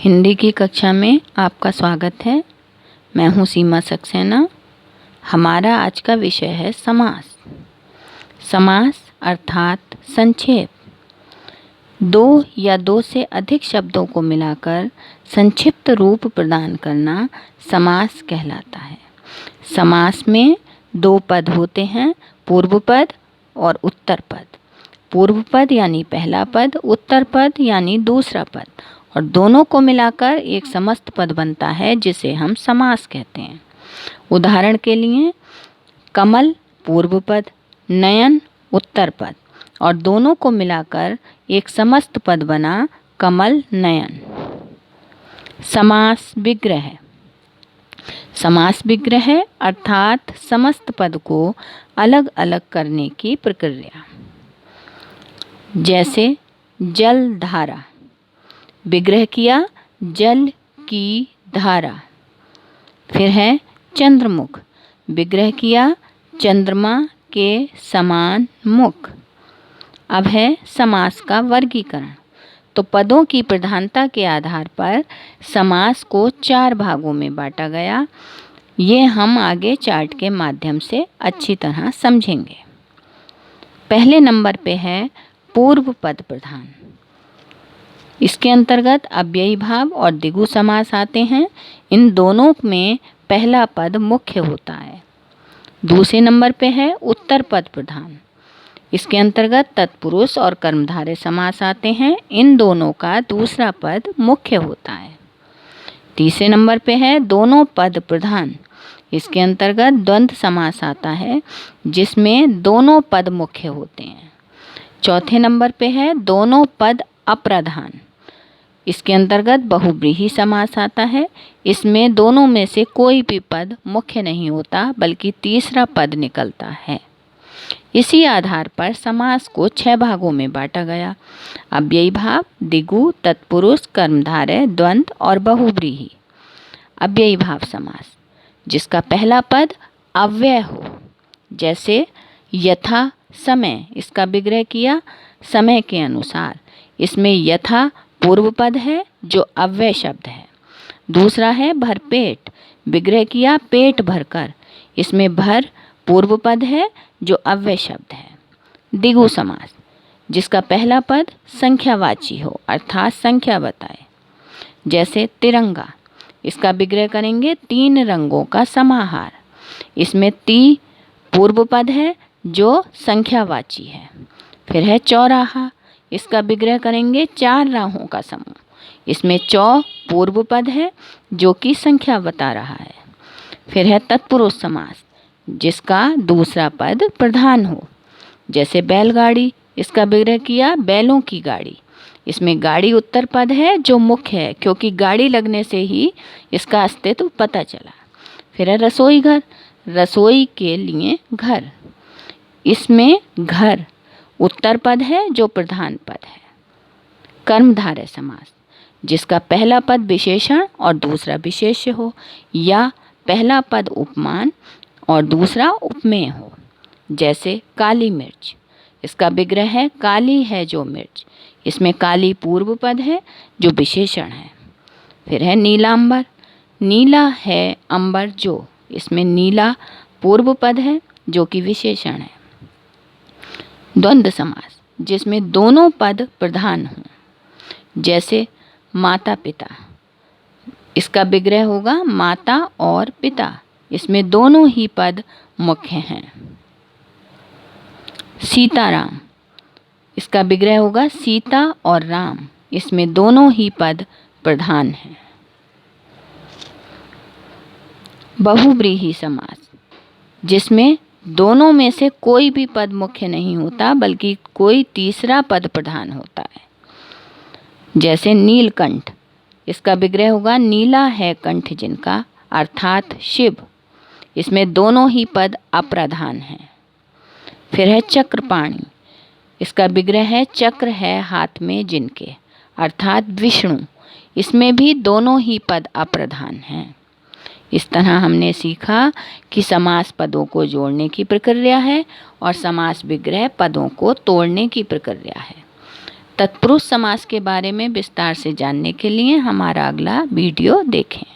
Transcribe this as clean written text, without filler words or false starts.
हिंदी की कक्षा में आपका स्वागत है। मैं हूँ सीमा सक्सेना। हमारा आज का विषय है समास। समास अर्थात संक्षेप। दो या दो से अधिक शब्दों को मिलाकर संक्षिप्त रूप प्रदान करना समास कहलाता है। समास में दो पद होते हैं, पूर्व पद और उत्तर पद। पूर्व पद यानी पहला पद, उत्तर पद यानी दूसरा पद, और दोनों को मिलाकर एक समस्त पद बनता है जिसे हम समास कहते हैं। उदाहरण के लिए कमल पूर्व पद, नयन उत्तर पद, और दोनों को मिलाकर एक समस्त पद बना कमल नयन। समास विग्रह। समास विग्रह अर्थात समस्त पद को अलग अलग करने की प्रक्रिया। जैसे जल धारा, विग्रह किया जल की धारा। फिर है चंद्रमुख, विग्रह किया चंद्रमा के समान मुख। अब है समास का वर्गीकरण। तो पदों की प्रधानता के आधार पर समास को 4 भागों में बांटा गया। ये हम आगे चार्ट के माध्यम से अच्छी तरह समझेंगे। पहले नंबर पे है पूर्व पद प्रधान। इसके अंतर्गत अव्ययी भाव और द्विगु समास आते हैं। इन दोनों में पहला पद मुख्य होता है। दूसरे नंबर पे है उत्तर पद प्रधान। इसके अंतर्गत तत्पुरुष और कर्मधारय समास आते हैं। इन दोनों का दूसरा पद मुख्य होता है। तीसरे नंबर पे है दोनों पद प्रधान। इसके अंतर्गत द्वंद्व समास आता है जिसमें दोनों पद मुख्य होते हैं। चौथे नंबर पे है दोनों पद अप्रधान। इसके अंतर्गत बहुव्रीहि समास आता है। इसमें दोनों में से कोई भी पद मुख्य नहीं होता बल्कि तीसरा पद निकलता है। इसी आधार पर समास को 6 भागों में बांटा गया। अव्ययी भाव, द्विगु, तत्पुरुष, कर्मधारय, द्वंद्व और बहुव्रीहि। अव्ययी भाव समास जिसका पहला पद अव्यय हो। जैसे यथा समय, इसका विग्रह किया समय के अनुसार। इसमें यथा पूर्व पद है जो अव्यय शब्द है। दूसरा है भरपेट, विग्रह किया पेट भरकर। इसमें भर पूर्व पद है जो अव्यय शब्द है। द्विगु समास जिसका पहला पद संख्यावाची हो अर्थात संख्या बताए। जैसे तिरंगा, इसका विग्रह करेंगे 3 रंगों का समाहार। इसमें ती पूर्व पद है जो संख्यावाची है। फिर है चौराहा, इसका विग्रह करेंगे 4 राहों का समूह। इसमें चौ पूर्व पद है जो कि संख्या बता रहा है। फिर है तत्पुरुष समास जिसका दूसरा पद प्रधान हो। जैसे बैलगाड़ी, इसका विग्रह किया बैलों की गाड़ी। इसमें गाड़ी उत्तर पद है जो मुख्य है क्योंकि गाड़ी लगने से ही इसका अस्तित्व पता चला। फिर है रसोई घर, रसोई के लिए घर। इसमें घर उत्तर पद है जो प्रधान पद है। कर्मधारय समास जिसका पहला पद विशेषण और दूसरा विशेष्य हो, या पहला पद उपमान और दूसरा उपमेय हो। जैसे काली मिर्च, इसका विग्रह है काली है जो मिर्च। इसमें काली पूर्व पद है जो विशेषण है। फिर है नीलांबर, नीला है अंबर जो। इसमें नीला पूर्व पद है जो कि विशेषण है। द्वंद्व समास जिसमें दोनों पद प्रधान हों। जैसे माता पिता, इसका विग्रह होगा माता और पिता। इसमें दोनों ही पद मुख्य हैं। सीताराम, इसका विग्रह होगा सीता और राम। इसमें दोनों ही पद प्रधान हैं। बहुव्रीहि समास जिसमें दोनों में से कोई भी पद मुख्य नहीं होता बल्कि कोई तीसरा पद प्रधान होता है। जैसे नीलकंठ, इसका विग्रह होगा नीला है कंठ जिनका अर्थात शिव। इसमें दोनों ही पद अप्रधान हैं। फिर है चक्रपाणि, इसका विग्रह है चक्र है हाथ में जिनके अर्थात विष्णु। इसमें भी दोनों ही पद अप्रधान हैं। इस तरह हमने सीखा कि समास पदों को जोड़ने की प्रक्रिया है और समास विग्रह पदों को तोड़ने की प्रक्रिया है। तत्पुरुष समास के बारे में विस्तार से जानने के लिए हमारा अगला वीडियो देखें।